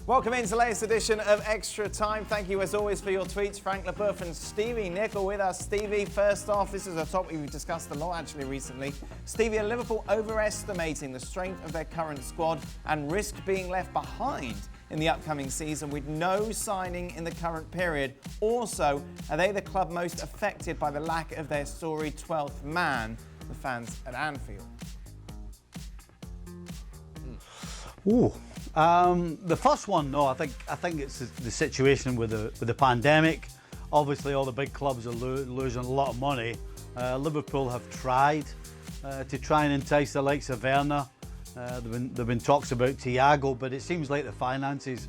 Welcome into the latest edition of Extra Time. Thank you as always for your tweets. Frank, Leboeuf and Stevie Nicol with us. Stevie, first off, this is a topic we've discussed a lot actually recently. Stevie, are Liverpool overestimating the strength of their current squad and risk being left behind in the upcoming season with no signing in the current period? Also, are they the club most affected by the lack of their storied 12th man, the fans at Anfield? Ooh. The first one, no, I think it's the situation with the pandemic. Obviously, all the big clubs are losing a lot of money. Liverpool have tried to try and entice the likes of Werner. There've been talks about Thiago, but it seems like the finances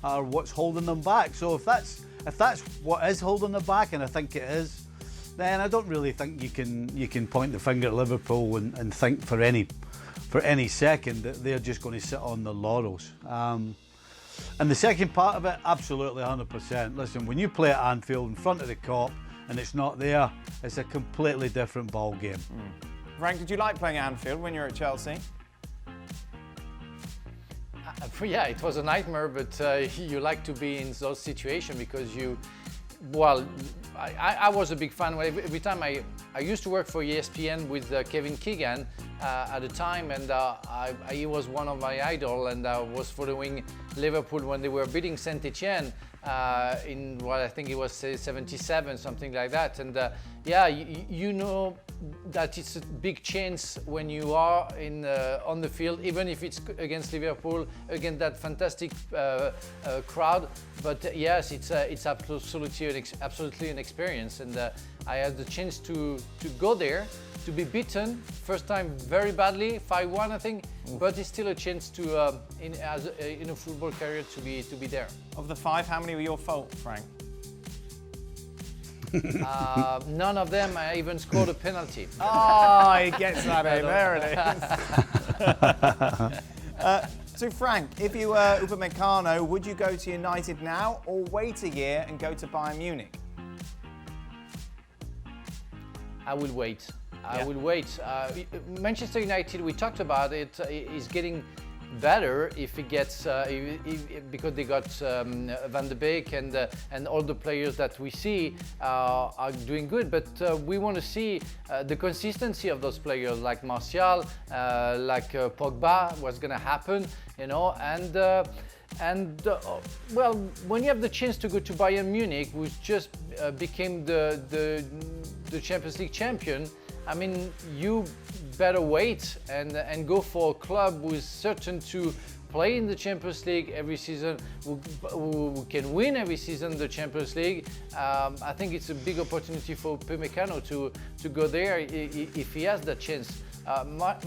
are what's holding them back. So if that's what is holding them back, and I think it is, then I don't really think you can point the finger at Liverpool and think for any second that they're just going to sit on their laurels. And the second part of it, absolutely 100%. Listen, when you play at Anfield in front of the Kop and it's not there, it's a completely different ball game. Frank, did you like playing at Anfield when you were at Chelsea? Yeah, it was a nightmare, but you like to be in those situations because I was a big fan. Every time I used to work for ESPN with Kevin Keegan at the time, and he was one of my idols, and I was following Liverpool when they were beating Saint-Etienne in what I think it was 77, something like that. And yeah, you know that it's a big chance when you are on the field, even if it's against Liverpool, against that fantastic crowd. But yes, it's absolutely an experience, and I had the chance to go there, to be beaten first time very badly, 5-1 I think. But it's still a chance to in a football career to be there. Of the 5, how many were your fault, Frank? None of them. I even scored a penalty. Oh, he gets that in. There it is. So Frank, if you were Upamecano, would you go to United now or wait a year and go to Bayern Munich? I will wait. I will wait. Manchester United, we talked about it, is getting better if it gets because they got Van de Beek and all the players that we see are doing good. But we want to see the consistency of those players, like Martial, like Pogba. What's going to happen, you know? Well, when you have the chance to go to Bayern Munich, which just became the Champions League champion, I mean, you better wait and go for a club who is certain to play in the Champions League every season, who can win every season the Champions League. I think it's a big opportunity for Upamecano to go there if he has that chance.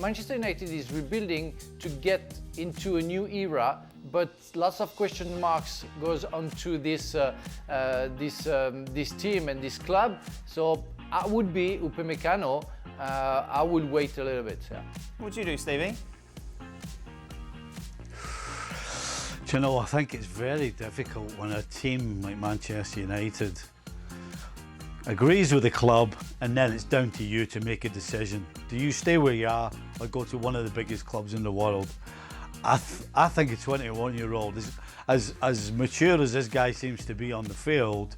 Manchester United is rebuilding to get into a new era, but lots of question marks goes onto this team and this club. So I would be Upamecano. I would wait a little bit. Yeah. What would you do, Stevie? Do you know, I think it's very difficult when a team like Manchester United agrees with the club and then it's down to you to make a decision. Do you stay where you are or go to one of the biggest clubs in the world? I think a 21-year-old is as mature as this guy seems to be on the field.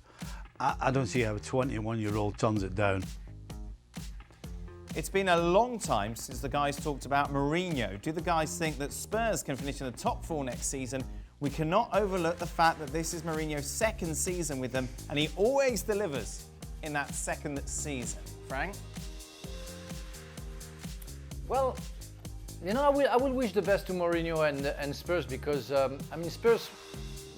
I don't see how a 21-year-old turns it down. It's been a long time since the guys talked about Mourinho. Do the guys think that Spurs can finish in the top 4 next season? We cannot overlook the fact that this is Mourinho's second season with them, and he always delivers in that second season. Frank? Well, you know, I will wish the best to Mourinho and Spurs because, I mean, Spurs,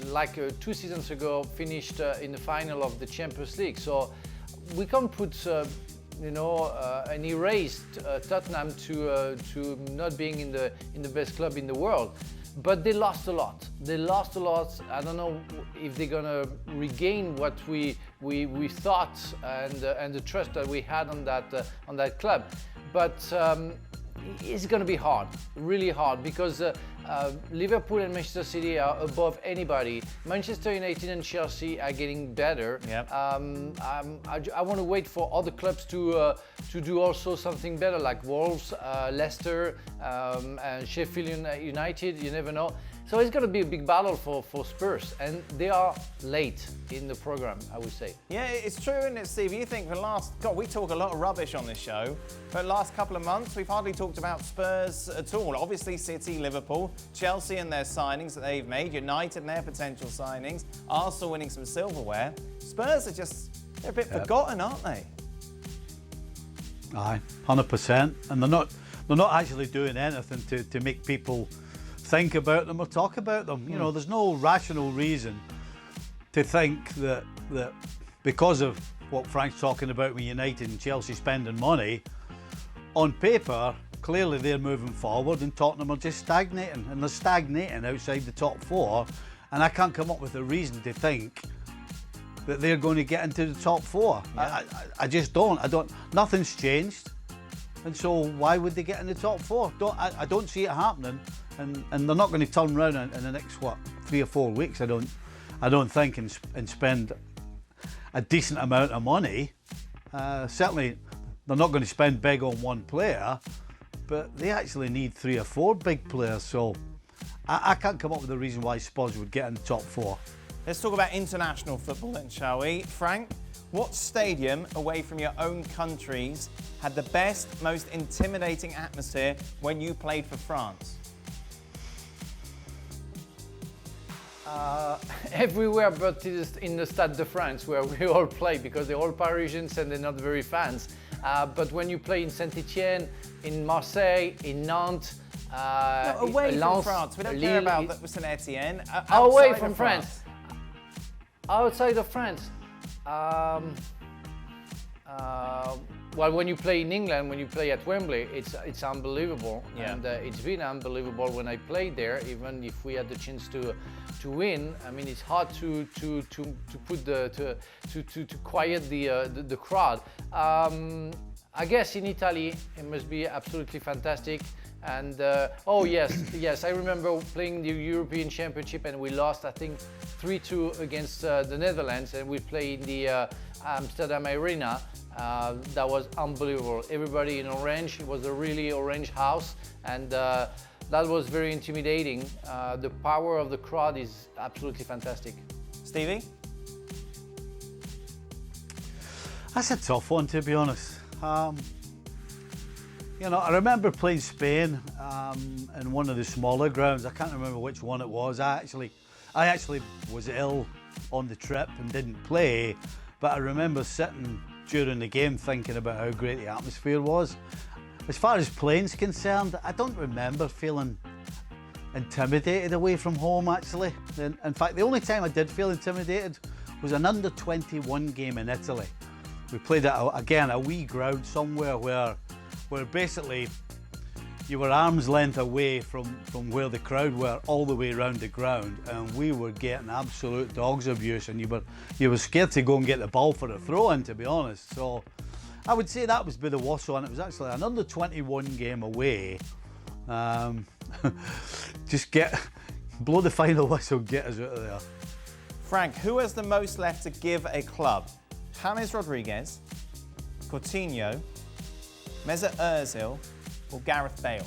like 2 seasons ago, finished in the final of the Champions League. So we can't put, and erased Tottenham to not being in the best club in the world. But they lost a lot. I don't know if they're gonna regain what we thought and the trust that we had on that club. But it's going to be hard, really hard, because Liverpool and Manchester City are above anybody. Manchester United and Chelsea are getting better. Yep. I want to wait for other clubs to do also something better, like Wolves, Leicester, and Sheffield United. You never know. So it's going to be a big battle for Spurs, and they are late in the program, I would say. Yeah, it's true, isn't it, Steve? You think we talk a lot of rubbish on this show, but the last couple of months we've hardly talked about Spurs at all. Obviously City, Liverpool, Chelsea and their signings that they've made, United and their potential signings, Arsenal winning some silverware. Spurs are they're a bit forgotten, aren't they? Aye, 100%. And they're not actually doing anything to make people think about them or talk about them. You know, there's no rational reason to think that because of what Frank's talking about with United and Chelsea spending money, on paper, clearly they're moving forward and Tottenham are just stagnating, and they're stagnating outside the top four, and I can't come up with a reason to think that they're going to get into the top four. Yeah. I just don't. Nothing's changed, and so why would they get in the top four? I don't see it happening. And they're not going to turn around in the next 3 or 4 weeks. I don't think and spend a decent amount of money. Certainly, they're not going to spend big on one player, but they actually need 3 or 4 big players. So I can't come up with a reason why Spurs would get in the top 4. Let's talk about international football then, shall we? Frank, what stadium away from your own countries had the best, most intimidating atmosphere when you played for France? Everywhere but in the Stade de France, where we all play, because they're all Parisians and they're not very fans. But when you play in Saint-Etienne, in Marseille, in Nantes, away from Lens, France. We don't Lille, care about Saint-Etienne. Away from France. Outside of France. Well, when you play in England, when you play at Wembley, it's unbelievable, and it's been unbelievable when I played there. Even if we had the chance to win, I mean, it's hard to put to quiet the crowd. I guess in Italy it must be absolutely fantastic. And oh yes, I remember playing the European Championship and we lost, I think, 3-2 against the Netherlands, and we played in the Amsterdam Arena. That was unbelievable. Everybody in orange. It was a really orange house, and that was very intimidating. The power of the crowd is absolutely fantastic. Stevie? That's a tough one, to be honest. You know, I remember playing Spain in one of the smaller grounds. I can't remember which one it was. I actually was ill on the trip and didn't play, but I remember sitting during the game thinking about how great the atmosphere was. As far as playing's concerned, I don't remember feeling intimidated away from home, actually. In fact, the only time I did feel intimidated was an under-21 game in Italy. We played at, a wee ground somewhere where basically you were arm's length away from where the crowd were all the way around the ground, and we were getting absolute dog's abuse, and you were scared to go and get the ball for a throw-in, to be honest. So I would say that was the worst one. It was actually an under-21 game away. Just blow the final whistle, get us out of there. Frank, who has the most left to give a club? James Rodriguez, Coutinho, Mesut Ozil, or Gareth Bale?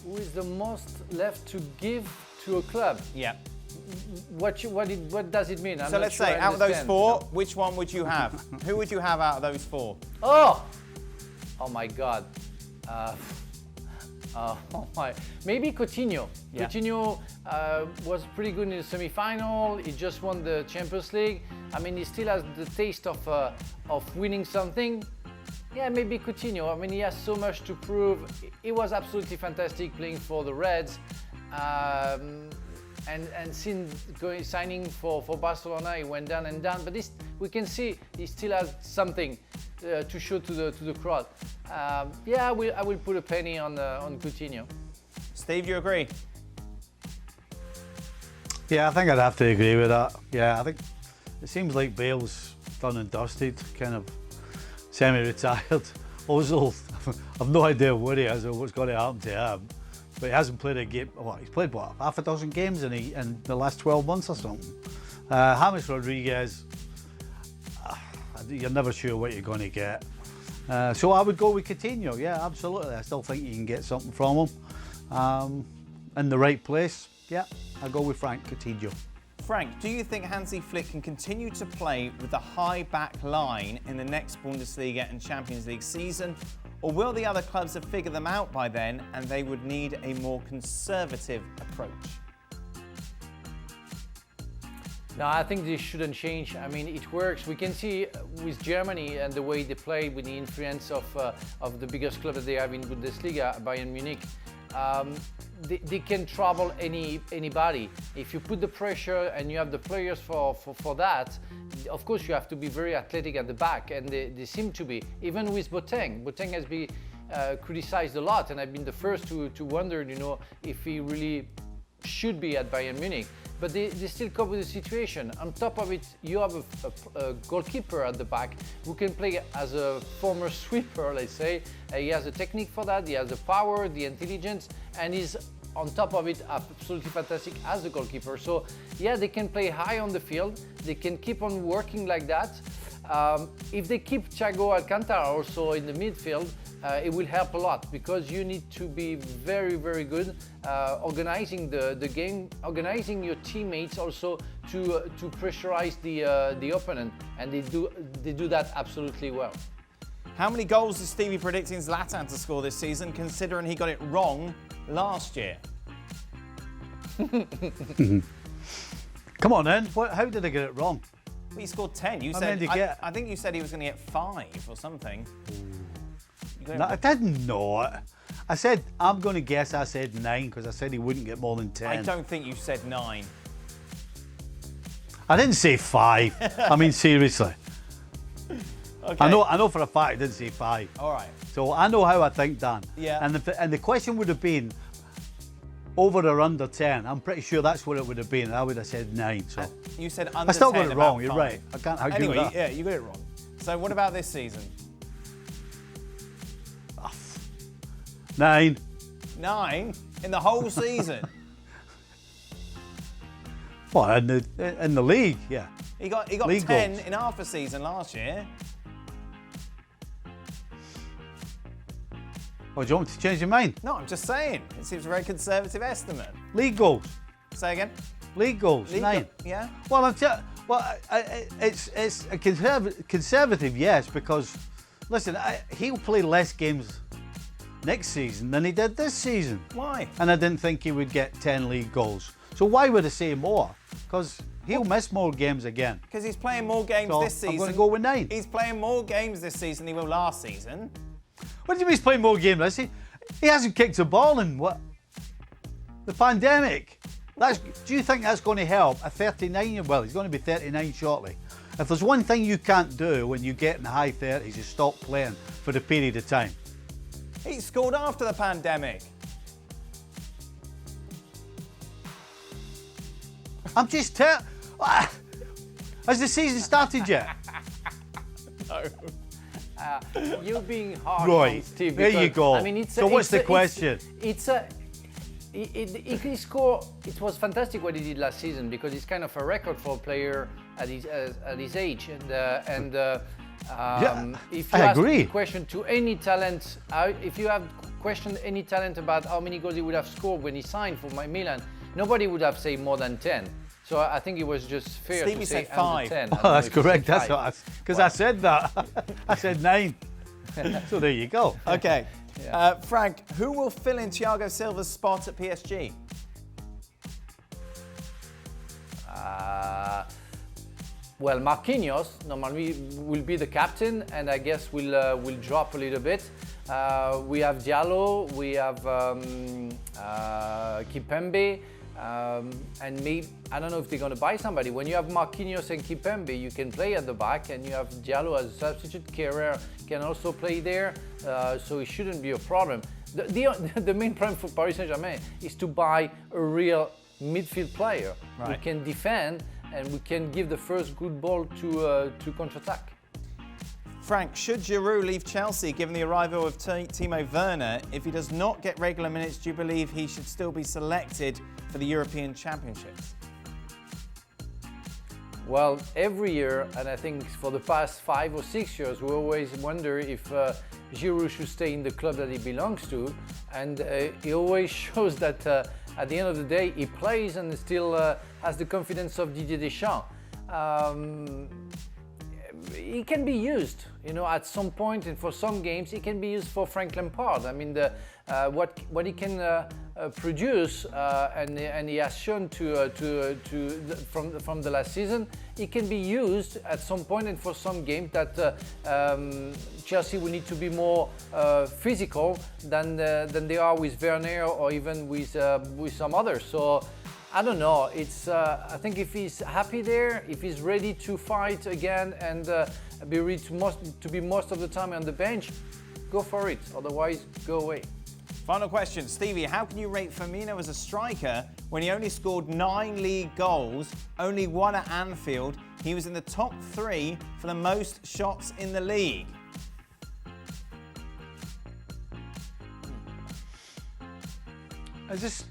Who is the most left to give to a club? Yeah. What does it mean? So let's say out of those 4, which one would you have? Who would you have out of those 4? Oh my God. Maybe Coutinho. Yeah. Coutinho was pretty good in the semi-final. He just won the Champions League. I mean, he still has the taste of winning something. Yeah, maybe Coutinho. I mean, he has so much to prove. He was absolutely fantastic playing for the Reds. And since signing for Barcelona, he went down and down. But we can see he still has something to show to the crowd. Yeah, I will put a penny on Coutinho. Steve, you agree? Yeah, I think I'd have to agree with that. Yeah, I think it seems like Bale's done and dusted, kind of semi-retired. Ozil, I've no idea what he is or what's going to happen to him. But he hasn't played a game. Well, he's played half a dozen games in the last 12 months or something. James Rodriguez, you're never sure what you're going to get. So I would go with Coutinho. Yeah, absolutely. I still think you can get something from him. in the right place, yeah, I'll go with Frank Coutinho. Frank, do you think Hansi Flick can continue to play with a high back line in the next Bundesliga and Champions League season? Or will the other clubs have figured them out by then and they would need a more conservative approach? No, I think this shouldn't change. I mean, it works. We can see with Germany and the way they play with the influence of the biggest club that they have in Bundesliga, Bayern Munich. They can trouble anybody. If you put the pressure and you have the players for that, of course you have to be very athletic at the back, and they seem to be. Even with Boateng. Boateng has been criticized a lot, and I've been the first to wonder, you know, if he really should be at Bayern Munich. But they still cope with the situation. On top of it, you have a goalkeeper at the back who can play as a former sweeper, let's say. He has a technique for that, he has the power, the intelligence, and he's on top of it absolutely fantastic as a goalkeeper. So yeah, they can play high on the field, they can keep on working like that. If they keep Thiago Alcantara also in the midfield, it will help a lot, because you need to be very, very good organizing the game, organizing your teammates also to pressurize the opponent, and they do that absolutely well. How many goals is Stevie predicting Zlatan to score this season, considering he got it wrong last year? Come on then, how did I get it wrong? Well, he scored 10. You How said many did he get? I think you said he was going to get 5 or something. No, I didn't know it. I said, I'm going to guess I said 9 because I said he wouldn't get more than 10. I don't think you said 9. I didn't say 5. I mean, seriously. Okay. I know for a fact I didn't say 5. All right. So I know how I think, Dan. Yeah. And the question would have been over or under 10. I'm pretty sure that's what it would have been. I would have said 9. So You said under 10. I still got it wrong. about You're 5. right. I can't argue Anyway, with that. yeah, you got it wrong. So what about this season? 9. 9 in the whole season. What, in the league? Yeah. He got League 10 goals. in half a season last year. Oh, do you want me to change your mind? No, I'm just saying. It seems a very conservative estimate. League goals. Say again. League goals. League 9. Yeah. Well, it's a conservative, yes, because listen, he'll play less games next season than he did this season. Why? And I didn't think he would get 10 league goals. So why would I say more? Because he'll miss more games again. Because he's playing more games So this season. I'm going to go with 9. He's playing more games this season than he will last season. What do you mean he's playing more games this season? He hasn't kicked a ball in what? The pandemic. Do you think that's going to help a 39-year-old? Well, he's going to be 39 shortly. If there's one thing you can't do when you get in the high 30s is stop playing for a period of time. He scored after the pandemic. I'm just has the season started yet? No. You're being hard Right, on Steve. there you because, go. I mean, So what's the question? He scored. It was fantastic what he did last season, because it's kind of a record for a player at his age. And if you I ask agree. the question to any talent, if you have questioned any talent about how many goals he would have scored when he signed for Milan, nobody would have said more than 10. So I think it was just fair Stevie to say said 5. under 10. Oh, that's correct. That's what because I said that. I said 9. So there you go. Okay. Yeah. Frank, who will fill in Thiago Silva's spot at PSG? Well, Marquinhos normally will be the captain, and I guess will drop a little bit. We have Diallo, we have Kimpembe, and maybe, I don't know if they're going to buy somebody. When you have Marquinhos and Kimpembe, you can play at the back, and you have Diallo as a substitute. Kerrer can also play there, so it shouldn't be a problem. The main problem for Paris Saint-Germain is to buy a real midfield player who can defend and we can give the first good ball to counter-attack. Frank, should Giroud leave Chelsea given the arrival of Timo Werner? If he does not get regular minutes, do you believe he should still be selected for the European Championships? Well, every year, and I think for the past 5 or 6 years, we always wonder if Giroud should stay in the club that he belongs to, and he always shows that at the end of the day, he plays and still has the confidence of Didier Deschamps. He can be used, at some point, and for some games, he can be used for Frank Lampard. I mean, what he can produce, and he has shown from the last season, he can be used at some point, and for some games that Chelsea will need to be more physical than they are with Werner or even with some others. So I don't know. It's I think if he's happy there, if he's ready to fight again and be ready to be most of the time on the bench, go for it. Otherwise, go away. Final question, Stevie, how can you rate Firmino as a striker when he only scored 9 league goals, only 1 at Anfield? He was in the top 3 for the most shots in the league. Is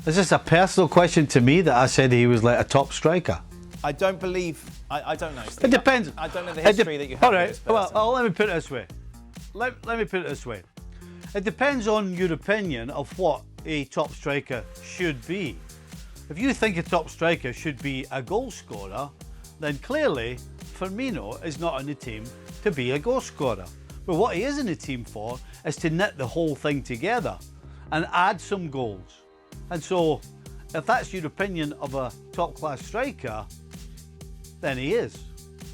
this a personal question to me that I said he was like a top striker? I don't believe. I don't know, Steve. It depends. I don't know the history that you have. All right. With this person. Well, let me put it this way. Let me put it this way. It depends on your opinion of what a top striker should be. If you think a top striker should be a goal scorer, then clearly Firmino is not in the team to be a goal scorer. But what he is in the team for is to knit the whole thing together and add some goals. And so, if that's your opinion of a top-class striker, then he is.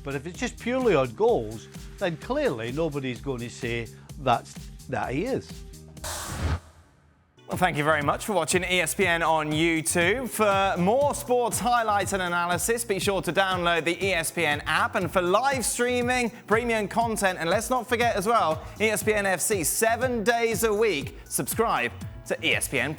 But if it's just purely on goals, then clearly nobody's going to say that he is. Well, thank you very much for watching ESPN on YouTube. For more sports highlights and analysis, be sure to download the ESPN app. And for live streaming, premium content, and let's not forget as well, ESPN FC 7 days a week. Subscribe to ESPN+.